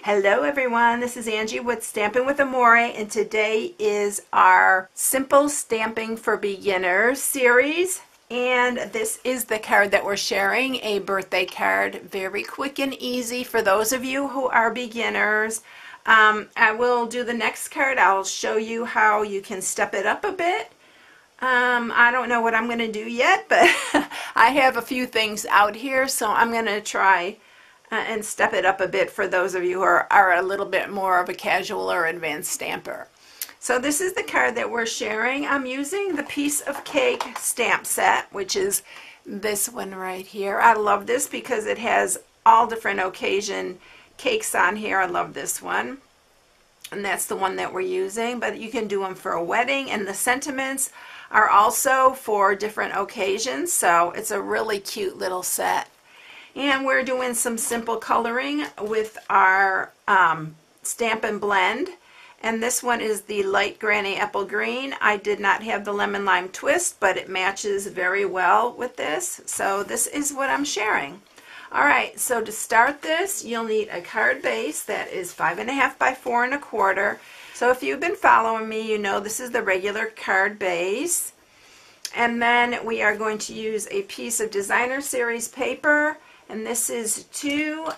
Hello everyone, this is Angie with Stampin' with Amore, and today is our Simple Stamping for Beginners series. And this is the card that we're sharing, a birthday card, very quick and easy for those of you who are beginners. I will do the next card. I'll show you how you can step it up a bit. I don't know what I'm going to do yet, but I have a few things out here, so I'm going to try and step it up a bit for those of you who are a little bit more of a casual or advanced stamper. So this is the card that we're sharing. I'm using the Piece of Cake stamp set, which is this one right here. I love this because it has all different occasion cakes on here. I love this one. And that's the one that we're using, but you can do them for a wedding, and the sentiments are also for different occasions, so it's a really cute little set. And we're doing some simple coloring with our Stampin' Blend. And this one is the light Granny Apple Green. I did not have the Lemon Lime Twist, but it matches very well with this. So this is what I'm sharing. Alright, so to start this, you'll need a card base that is 5.5 by 4 1/4. So if you've been following me, you know this is the regular card base. And then we are going to use a piece of Designer Series paper. And this is 2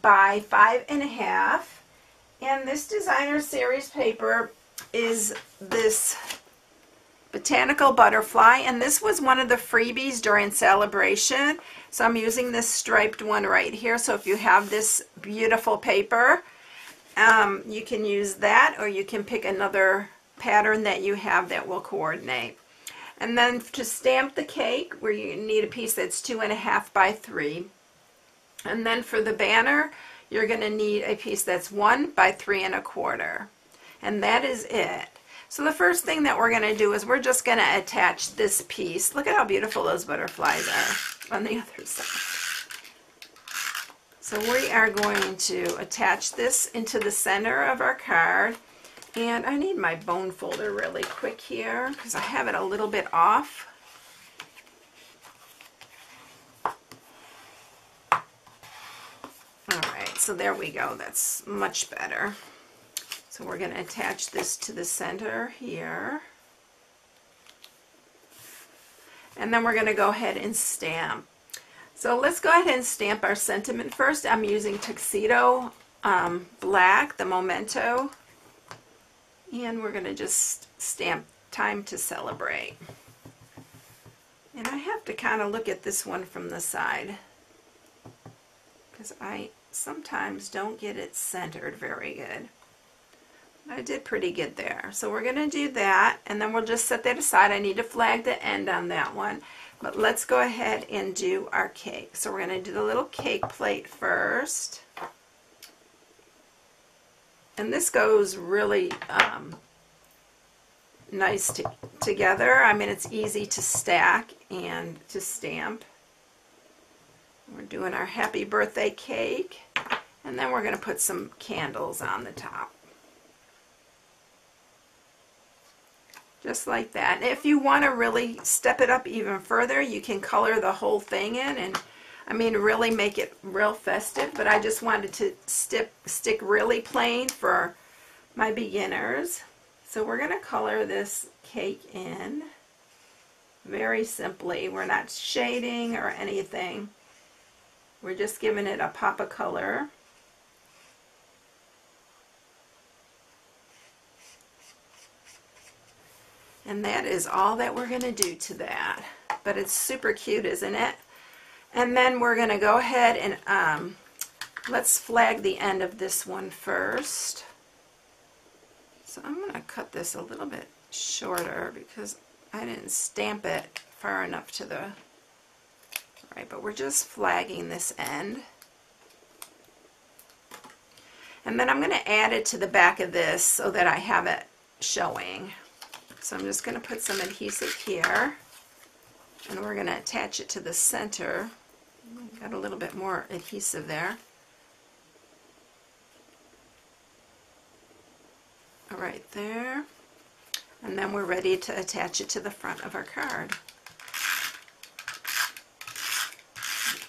by 5.5. And this Designer Series paper is this Botanical Butterfly. And this was one of the freebies during Celebration. So I'm using this striped one right here. So if you have this beautiful paper, you can use that, or you can pick another pattern that you have that will coordinate. And then to stamp the cake, where you need a piece that's 2.5 by 3. And then for the banner, you're going to need a piece that's 1 by 3 1/4. And that is it. So the first thing that we're going to do is we're just going to attach this piece. Look at how beautiful those butterflies are on the other side. So we are going to attach this into the center of our card. And I need my bone folder really quick here because I have it a little bit off. Alright, so there we go. That's much better. So we're going to attach this to the center here. And then we're going to go ahead and stamp. So let's go ahead and stamp our sentiment first. I'm using Tuxedo Black, the Memento. And we're going to just stamp Time to Celebrate. And I have to kind of look at this one from the side, because I sometimes don't get it centered very good. I did pretty good there. So we're going to do that, and then we'll just set that aside. I need to flag the end on that one. But let's go ahead and do our cake. So we're going to do the little cake plate first. And this goes really nice together. I mean, it's easy to stack and to stamp. We're doing our happy birthday cake, and then we're going to put some candles on the top. Just like that. And if you want to really step it up even further, you can color the whole thing in, and I mean really make it real festive, but I just wanted to stick really plain for my beginners. So we're going to color this cake in very simply. We're not shading or anything. We're just giving it a pop of color. And that is all that we're going to do to that. But it's super cute, isn't it? And then we're going to go ahead and let's flag the end of this one first. So I'm going to cut this a little bit shorter because I didn't stamp it far enough to the right, but we're just flagging this end. And then I'm going to add it to the back of this so that I have it showing. So I'm just going to put some adhesive here, and we're going to attach it to the center. Got a little bit more adhesive there. Right there. And then we're ready to attach it to the front of our card.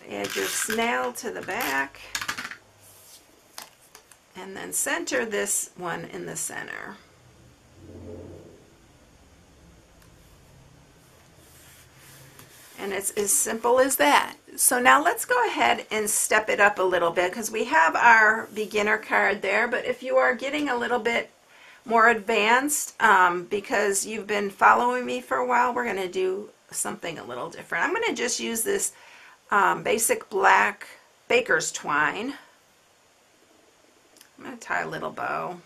Add your snail to the back. And then center this one in the center. And it's as simple as that. So now let's go ahead and step it up a little bit, because we have our beginner card there, but if you are getting a little bit more advanced, because you've been following me for a while, we're going to do something a little different. I'm going to just use this basic black baker's twine. I'm going to tie a little bow,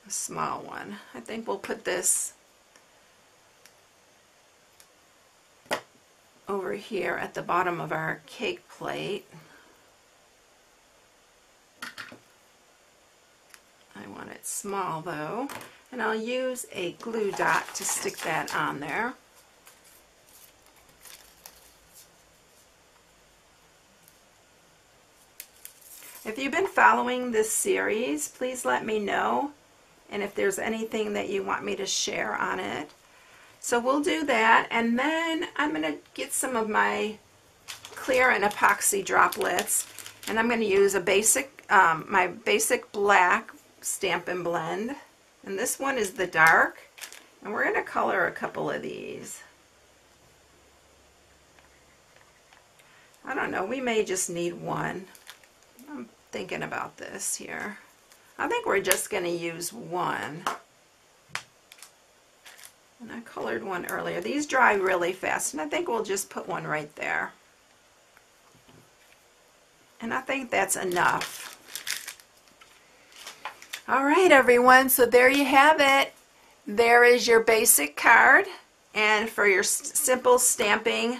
a small one. I think we'll put this over here at the bottom of our cake plate. I want it small though, and I'll use a glue dot to stick that on there. If you've been following this series, please let me know, and if there's anything that you want me to share on it. So we'll do that, and then I'm going to get some of my clear and epoxy droplets, and I'm going to use a basic, my basic black Stampin' Blend, and this one is the dark, and we're going to color a couple of these. I don't know, we may just need one. I'm thinking about this here. I think we're just going to use one. And I colored one earlier. These dry really fast, and I think we'll just put one right there. And I think that's enough. All right, everyone, so there you have it. There is your basic card, and for your simple stamping.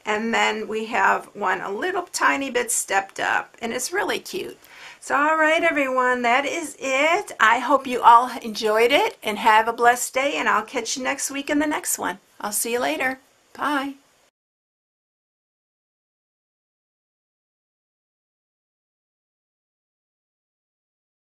And then we have one a little tiny bit stepped up, and it's really cute. So all right, everyone, that is it. I hope you all enjoyed it, and have a blessed day, and I'll catch you next week in the next one. I'll see you later. Bye.